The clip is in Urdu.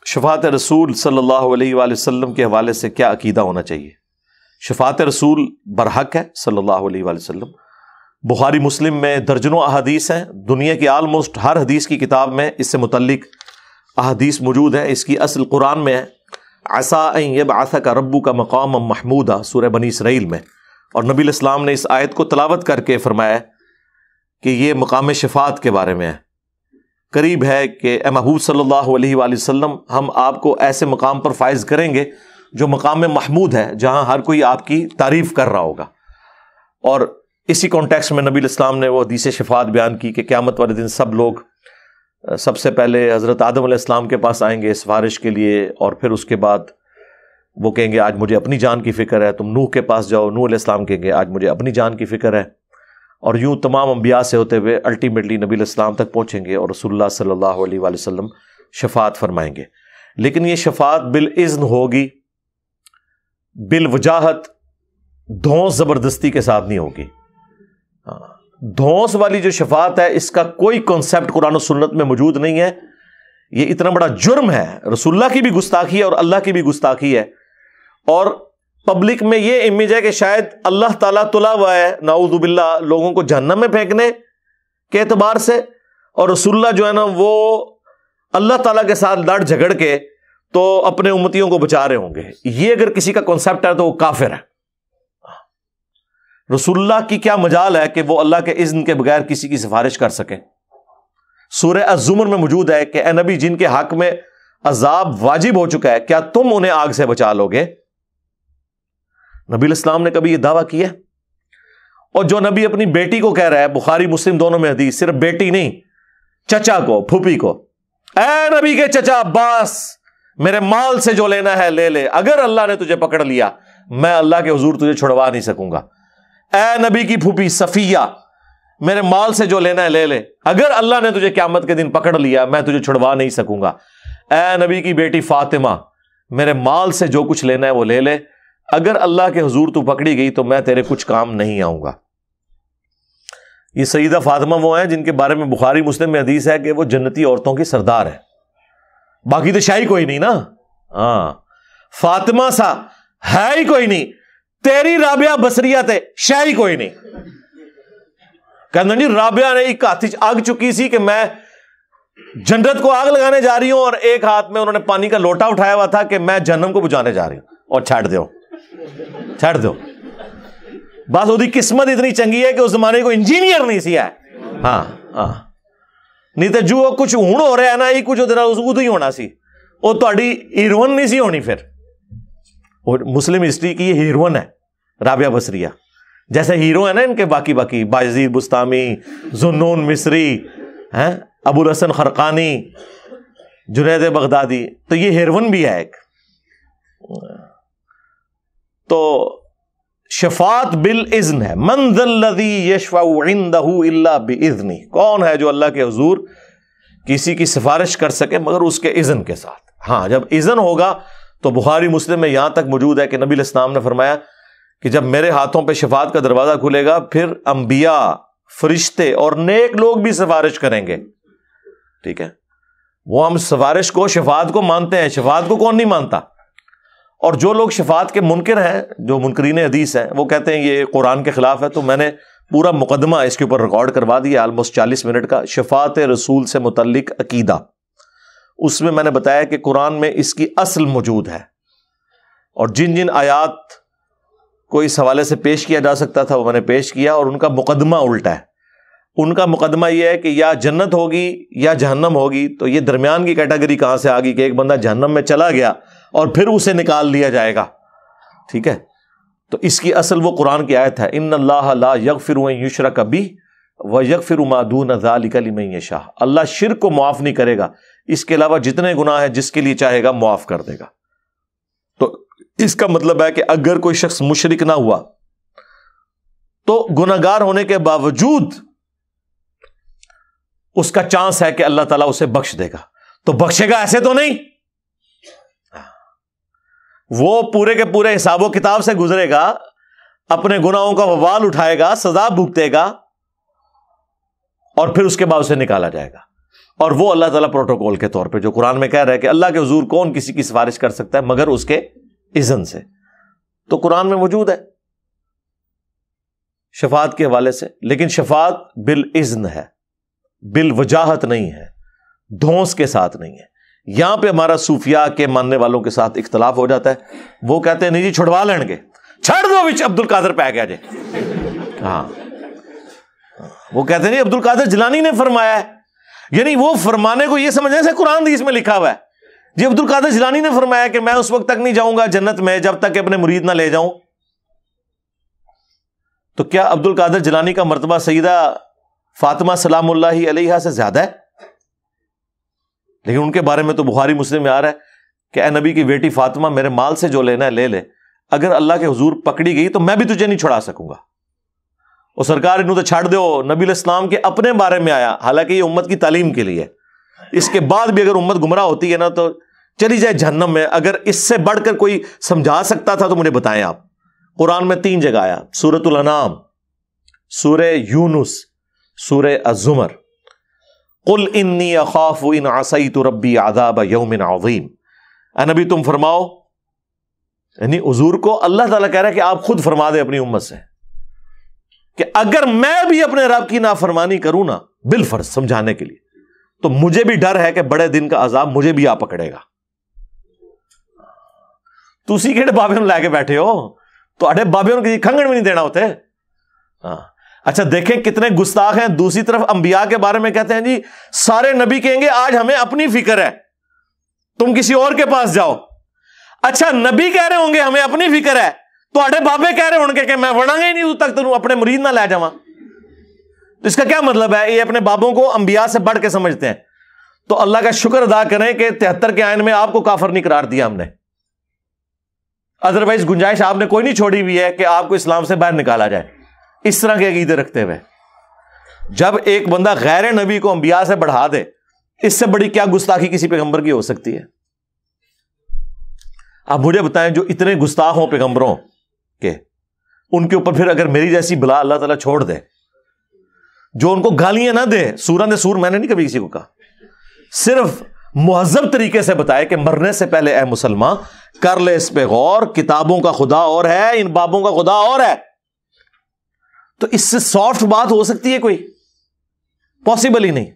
شفاعت رسول صلی اللہ علیہ وآلہ وسلم کے حوالے سے کیا عقیدہ ہونا چاہیے؟ شفاعت رسول برحق ہے صلی اللہ علیہ وآلہ وسلم. بخاری مسلم میں درجنوں احادیث ہیں، دنیا کی آلموسٹ ہر حدیث کی کتاب میں اس سے متعلق احادیث موجود ہیں. اس کی اصل قرآن میں ہے، عسیٰ ان یبعثک ربک مقاما محمودا، سورہ بنی اسرائیل میں. اور نبی علیہ السلام نے اس آیت کو تلاوت کر کے فرمایا کہ یہ مقام شفاعت کے بارے میں ہے. قریب ہے کہ اے محبوب صلی اللہ علیہ وآلہ وسلم، ہم آپ کو ایسے مقام پر فائز کریں گے جو مقام محمود ہے، جہاں ہر کوئی آپ کی تعریف کر رہا ہوگا. اور اسی کانٹیکسٹ میں نبی علیہ السلام نے وہ حدیث شفاعت بیان کی کہ قیامت والے دن سب لوگ سب سے پہلے حضرت آدم علیہ السلام کے پاس آئیں گے سفارش کے لیے، اور پھر اس کے بعد وہ کہیں گے آج مجھے اپنی جان کی فکر ہے. تم نوح کے پاس جاؤ، نوح علیہ السلام کہیں گے آج مجھے اپنی جان کی فکر ہے. اور یوں تمام انبیاء سے ہوتے ہوئے الٹیمیٹلی نبی علیہ السلام تک پہنچیں گے اور رسول اللہ صلی اللہ علیہ وآلہ وسلم شفاعت فرمائیں گے. لیکن یہ شفاعت بالاذن ہوگی، بالوجاہت، دھونس زبردستی کے ساتھ نہیں ہوگی. دھونس والی جو شفاعت ہے اس کا کوئی کنسپٹ قرآن و سنت میں موجود نہیں ہے. یہ اتنا بڑا جرم ہے، رسول اللہ کی بھی گستاخی ہے اور اللہ کی بھی گستاخی ہے. اور پبلک میں یہ امیج ہے کہ شاید اللہ تعالیٰ تلا ہوا ہے نعوذ باللہ لوگوں کو جہنم میں پھینکنے کے اعتبار سے، اور رسول اللہ جو ہے نا وہ اللہ تعالیٰ کے ساتھ لڑ جھگڑ کے تو اپنے امتیوں کو بچا رہے ہوں گے. یہ اگر کسی کا کنسپٹ ہے تو وہ کافر ہے. رسول اللہ کی کیا مجال ہے کہ وہ اللہ کے اذن کے بغیر کسی کی سفارش کر سکیں؟ سورہ الزمر میں موجود ہے کہ اے نبی، جن کے حق میں عذاب واجب ہو چکا ہے، کیا تم انہیں آگ سے بچا لو گے؟ نبی علیہ السلام نے کبھی یہ دعویٰ کیا؟ اور جو نبی اپنی بیٹی کو کہہ رہا ہے، بخاری مسلم دونوں میں حدیث، صرف بیٹی نہیں، چچا کو، پھوپھی کو، اے نبی کے چچا عباس، میرے مال سے جو لینا ہے لے لے، اگر اللہ نے تجھے پکڑ لیا میں اللہ کے حضور تجھے چھڑوا نہیں سکوں گا. اے نبی کی پھوپھی صفیہ، میرے مال سے جو لینا ہے لے لے، اگر اللہ نے تجھے قیامت کے دن پکڑ لیا میں تجھے چھڑوا نہیں سکوں گا. اے نبی کی بیٹی فاطمہ، میرے مال سے جو کچھ لینا ہے وہ لے لے، اگر اللہ کے حضور تو پکڑی گئی تو میں تیرے کچھ کام نہیں آؤں گا. یہ سیدہ فاطمہ وہ ہیں جن کے بارے میں بخاری مسلم میں حدیث ہے کہ وہ جنتی عورتوں کی سردار ہے. باقی تو شاہی کوئی نہیں نا. ہاں، فاطمہ سا ہے ہی کوئی نہیں. تیری رابعہ بصریہ تے شاہی کوئی نہیں. کہنا جی رابعہ نے ایک ہاتھ آگ چکی سی کہ میں جنت کو آگ لگانے جا رہی ہوں، اور ایک ہاتھ میں انہوں نے پانی کا لوٹا اٹھایا ہوا تھا کہ میں جہنم کو بجھانے جا رہی ہوں. اور چھڑ دو بس وہ قسمت اتنی چنگی ہے کہ اس زمانے کو انجینئر نہیں سی ہے. ہاں ہاں، نہیں تو جو کچھ ہوں ہو رہا ہے نا یہ کچھ ادھر ہی ہونا سی. وہ تہاڈی ہیروئن نہیں سی ہونی. پھر اور مسلم ہسٹری کی یہ ہیروئن ہے رابعہ بصریہ. جیسے ہیرو ہے نا ان کے باقی بایزید بستامی، ذوالنون مصری، ابو الحسن خرقانی، جنید بغدادی، تو یہ ہیروئن بھی ہے ایک. تو شفاعت بالاذن ہے. من ذا الذی یشفع عندہ الا باذنہ، کون ہے جو اللہ کے حضور کسی کی سفارش کر سکے مگر اس کے اذن کے ساتھ. ہاں، جب اذن ہوگا تو بخاری مسلم میں یہاں تک موجود ہے کہ نبی علیہ السلام نے فرمایا کہ جب میرے ہاتھوں پہ شفاعت کا دروازہ کھلے گا پھر انبیاء، فرشتے اور نیک لوگ بھی سفارش کریں گے. ٹھیک ہے، وہ ہم سفارش کو، شفاعت کو مانتے ہیں. شفاعت کو کون نہیں مانتا؟ اور جو لوگ شفاعت کے منکر ہیں، جو منکرین حدیث ہیں، وہ کہتے ہیں یہ قرآن کے خلاف ہے. تو میں نے پورا مقدمہ اس کے اوپر ریکارڈ کروا دیا، آلموسٹ 40 منٹ کا، شفاعت رسول سے متعلق عقیدہ. اس میں نے بتایا کہ قرآن میں اس کی اصل موجود ہے، اور جن جن آیات کو اس حوالے سے پیش کیا جا سکتا تھا وہ میں نے پیش کیا، اور ان کا مقدمہ الٹا ہے. ان کا مقدمہ یہ ہے کہ یا جنت ہوگی یا جہنم ہوگی. تو یہ درمیان کی کیٹیگری کہاں سے آ گئی کہ ایک بندہ جہنم میں چلا گیا اور پھر اسے نکال لیا جائے گا؟ ٹھیک ہے، تو اس کی اصل وہ قرآن کی آیت ہے، ان اللہ لا یغفر ان یشرک بہ ویغفر ما دون ذلک لمن یشاء. اللہ شرک کو معاف نہیں کرے گا، اس کے علاوہ جتنے گناہ ہیں جس کے لیے چاہے گا معاف کر دے گا. تو اس کا مطلب ہے کہ اگر کوئی شخص مشرک نہ ہوا تو گناہگار ہونے کے باوجود اس کا چانس ہے کہ اللہ تعالیٰ اسے بخش دے گا. تو بخشے گا ایسے تو نہیں، وہ پورے کے پورے حساب و کتاب سے گزرے گا، اپنے گناہوں کا وبال اٹھائے گا، سزا بھگتے گا، اور پھر اس کے بعد اسے نکالا جائے گا. اور وہ اللہ تعالیٰ پروٹوکول کے طور پہ جو قرآن میں کہہ رہا ہے کہ اللہ کے حضور کون کسی کی سفارش کر سکتا ہے مگر اس کے اذن سے، تو قرآن میں موجود ہے شفاعت کے حوالے سے، لیکن شفاعت بالاذن ہے، بالوجاہت نہیں ہے، دھونس کے ساتھ نہیں ہے۔ یہاں پہ ہمارا صوفیاء کے ماننے والوں کے ساتھ اختلاف ہو جاتا ہے، وہ کہتے ہیں نہیں جی چھڑوا لیں گے، چھڑ دو وچ عبد القادر پہ گیا جی، ہاں وہ کہتے ہیں نہیں عبد القادر جیلانی نے فرمایا ہے، یعنی وہ فرمانے کو یہ سمجھنے سے قرآن حدیث میں لکھا ہوا ہے جی عبد القادر جیلانی نے فرمایا کہ میں اس وقت تک نہیں جاؤں گا جنت میں جب تک کہ اپنے مرید نہ لے جاؤں۔ تو کیا عبد القادر جیلانی کا مرتبہ سیدہ فاطمہ سلام اللہ علیہا سے زیادہ ہے؟ لیکن ان کے بارے میں تو بخاری مسلم میں آ رہا ہے کہ اے نبی کی بیٹی فاطمہ میرے مال سے جو لینا ہے لے لے، اگر اللہ کے حضور پکڑی گئی تو میں بھی تجھے نہیں چھڑا سکوں گا۔ اور سرکار انہوں تو چھاڑ دو، نبی علیہ السلام کے اپنے بارے میں آیا، حالانکہ یہ امت کی تعلیم کے لیے، اس کے بعد بھی اگر امت گمراہ ہوتی ہے نا تو چلی جائے جہنم میں۔ اگر اس سے بڑھ کر کوئی سمجھا سکتا تھا تو مجھے بتائیں آپ۔ قرآن میں 3 جگہ آیا، سورۃ الانعام، سورہ یونس، سورہ الزمر، قل انی اخاف ان عصیت ربی عذاب یوم عظیم۔ اے نبی تم فرماؤ، یعنی حضور کو اللہ تعالیٰ کہہ رہا ہے کہ آپ خود فرما دیں اپنی امت سے کہ اگر میں بھی اپنے رب کی نافرمانی کروں نا بالفرض سمجھانے کے لیے تو مجھے بھی ڈر ہے کہ بڑے دن کا عذاب مجھے بھی آ پکڑے گا۔ تسی کہڑے بابے نوں لے کے بیٹھے ہو، تو اڈے بابے نوں کسی کھنگن بھی نہیں دینا ہوتے۔ ہاں اچھا دیکھیں کتنے گستاخ ہیں۔ دوسری طرف انبیاء کے بارے میں کہتے ہیں جی سارے نبی کہیں گے آج ہمیں اپنی فکر ہے، تم کسی اور کے پاس جاؤ۔ اچھا نبی کہہ رہے ہوں گے ہمیں اپنی فکر ہے، تو اڈے بابے کہہ رہے ہوں گے کہ میں وڑاں گا ہی نہیں تک تو اپنے مرید نہ لے جاواں۔ تو اس کا کیا مطلب ہے؟ یہ اپنے بابوں کو انبیاء سے بڑھ کے سمجھتے ہیں۔ تو اللہ کا شکر ادا کریں کہ 73 کے آئین میں آپ کو کافر نہیں قرار دیا ہم نے، ادروائز گنجائش آپ نے کوئی نہیں چھوڑی ہوئی ہے کہ آپ کو اسلام سے باہر نکالا جائے اس طرح کے عقیدے رکھتے ہوئے۔ جب ایک بندہ غیر نبی کو انبیاء سے بڑھا دے، اس سے بڑی کیا گستاخی کسی پیغمبر کی ہو سکتی ہے؟ آپ مجھے بتائیں جو اتنے گستاخ ہوں پیغمبروں کے، ان کے اوپر پھر اگر میری جیسی بلا اللہ تعالیٰ چھوڑ دے، جو ان کو گالیاں نہ دے، سورہ نے سور میں نے نہیں کبھی کسی کو کہا، صرف مہذب طریقے سے بتائے کہ مرنے سے پہلے اے مسلمان کر لے اس پہ غور، کتابوں کا خدا اور ہے، ان بابوں کا خدا اور ہے، تو اس سے سافٹ بات ہو سکتی ہے کوئی؟ پاسبل ہی نہیں۔